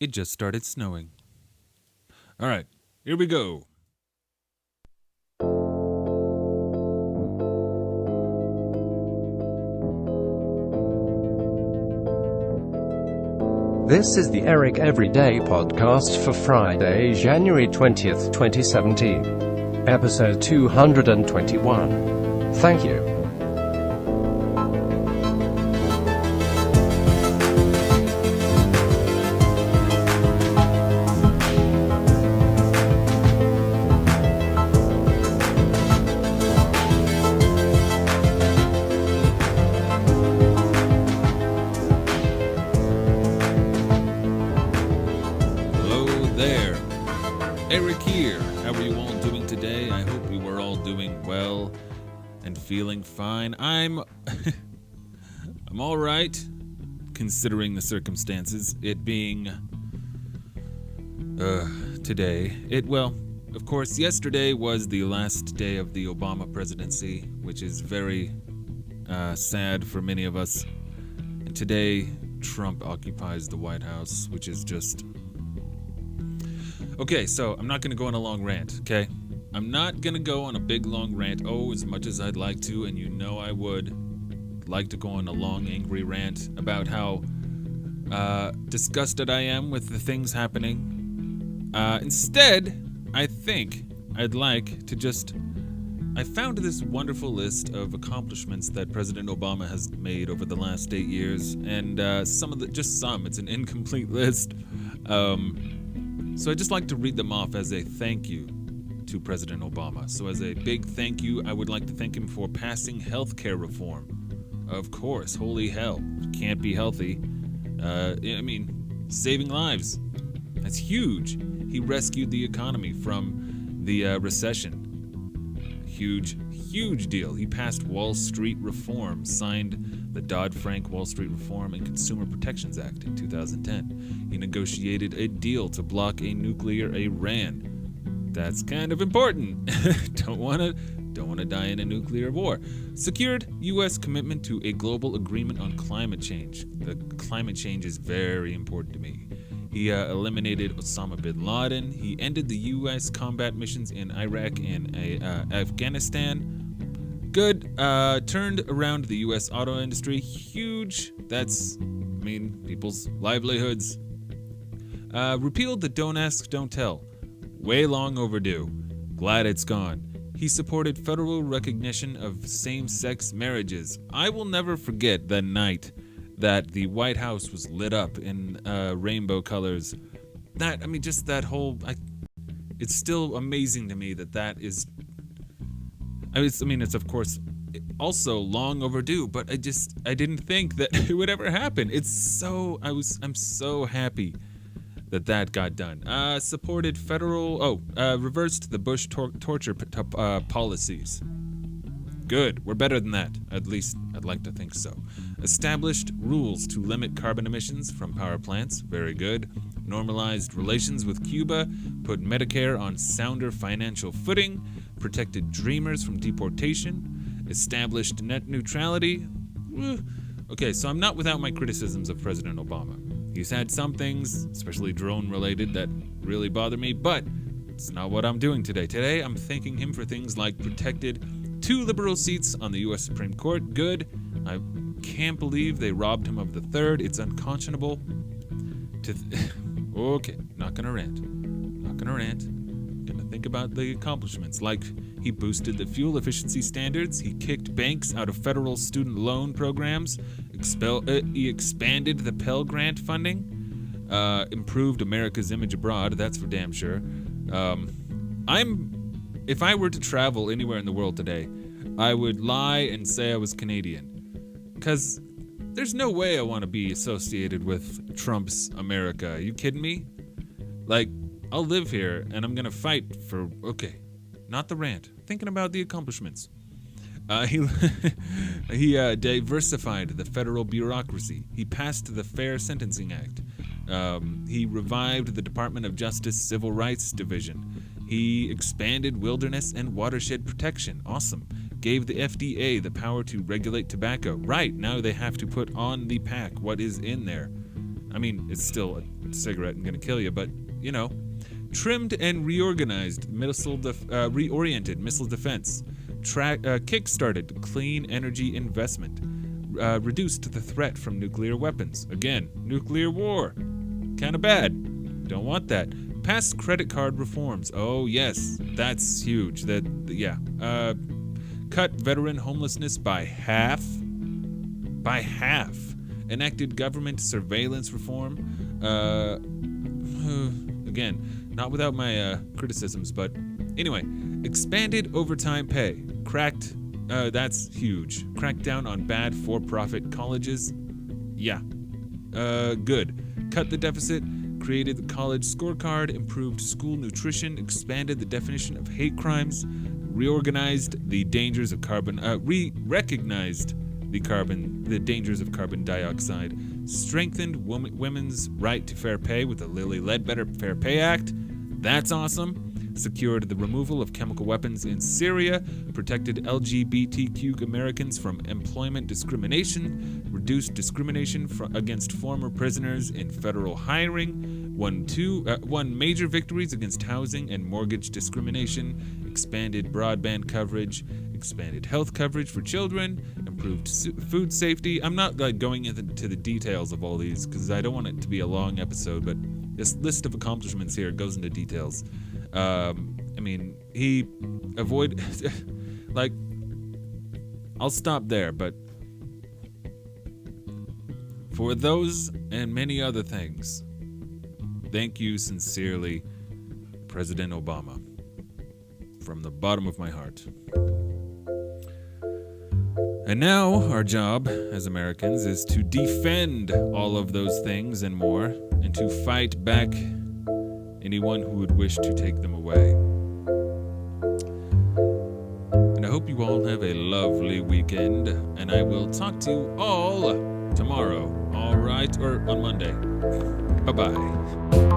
It just started snowing. All right, here we go. This is the Eric Everyday Podcast for Friday, January 20th, 2017. Episode 221. Thank you. Hello there. Eric here. How are you all doing today? I hope you are all doing well and feeling fine. I'm all right, considering the circumstances. It being today. Of course, yesterday was the last day of the Obama presidency, which is very sad for many of us. And today, Trump occupies the White House, which is just... Okay, so I'm not going to go on a long rant, okay? I'm not going to go on a big long rant, as much as I'd like to, and you know I would like to go on a long, angry rant about how disgusted I am with the things happening. Instead, I think I'd like to just... I found this wonderful list of accomplishments that President Obama has made over the last 8 years, and it's an incomplete list. So I'd just like to read them off as a thank you to President Obama. So as a big thank you, I would like to thank him for passing healthcare reform. Of course, holy hell, can't be healthy. Saving lives. That's huge. He rescued the economy from the recession. Huge deal. He passed Wall Street reform, signed the Dodd-Frank Wall Street Reform and Consumer Protections Act in 2010. He negotiated a deal to block a nuclear Iran. That's kind of important. Don't want to die in a nuclear war. Secured U.S. commitment to a global agreement on climate change. The climate change is very important to me. He eliminated Osama bin Laden. He ended the U.S. combat missions in Iraq and Afghanistan. Good. Turned around the U.S. auto industry. Huge. People's livelihoods. Repealed the Don't Ask, Don't Tell. Way long overdue. Glad it's gone. He supported federal recognition of same-sex marriages. I will never forget the night that the White House was lit up in rainbow colors. It's still amazing to me that is... it's of course also long overdue, but I didn't think that it would ever happen. I'm so happy that got done. Reversed the Bush torture policies. Good. We're better than that. At least I'd like to think so. Established rules to limit carbon emissions from power plants. Very good. Normalized relations with Cuba. Put Medicare on sounder financial footing. Protected dreamers from deportation. Established net neutrality. Okay, so I'm not without my criticisms of President Obama. He's had some things, especially drone-related, that really bother me, but it's not what I'm doing today. Today, I'm thanking him for things like protected 2 liberal seats on the U.S. Supreme Court. Good. I can't believe they robbed him of the 3rd. It's unconscionable. Okay, not gonna rant. Gonna think about the accomplishments. Like, he boosted the fuel efficiency standards. He kicked banks out of federal student loan programs. He expanded the Pell Grant funding. Improved America's image abroad. That's for damn sure. If I were to travel anywhere in the world today, I would lie and say I was Canadian. Because there's no way I want to be associated with Trump's America. Are you kidding me? I'll live here and I'm going to fight for... Okay, not the rant. Thinking about the accomplishments. He diversified the federal bureaucracy. He passed the Fair Sentencing Act. He revived the Department of Justice Civil Rights Division. He expanded wilderness and watershed protection. Awesome. Gave the FDA the power to regulate tobacco. Right, now they have to put on the pack what is in there. I mean, it's still a cigarette and gonna kill you, but, you know. Trimmed and reoriented missile defense. Kick-started clean energy investment. Reduced the threat from nuclear weapons. Again, nuclear war. Kinda bad. Don't want that. Past credit card reforms. Oh, yes. That's huge. Cut veteran homelessness by half. By half. Enacted government surveillance reform. Again, not without my criticisms, but anyway. Expanded overtime pay. Cracked. That's huge. Cracked down on bad for-profit colleges. Yeah. Good. Cut the deficit. Created the college scorecard. Improved school nutrition. Expanded the definition of hate crimes. Reorganized the dangers of recognized the dangers of carbon dioxide. Strengthened women's right to fair pay with the Lilly Ledbetter Fair Pay Act. That's awesome. Secured the removal of chemical weapons in Syria, protected LGBTQ Americans from employment discrimination, reduced discrimination against former prisoners in federal hiring, won major victories against housing and mortgage discrimination, expanded broadband coverage, expanded health coverage for children, improved food safety. I'm not going into the details of all these because I don't want it to be a long episode, but this list of accomplishments here goes into details. I mean, he avoided, I'll stop there, but for those and many other things, thank you sincerely, President Obama, from the bottom of my heart. And now, our job as Americans is to defend all of those things and more, and to fight back anyone who would wish to take them away. And I hope you all have a lovely weekend, and I will talk to you all tomorrow, all right? Or on Monday. Bye-bye.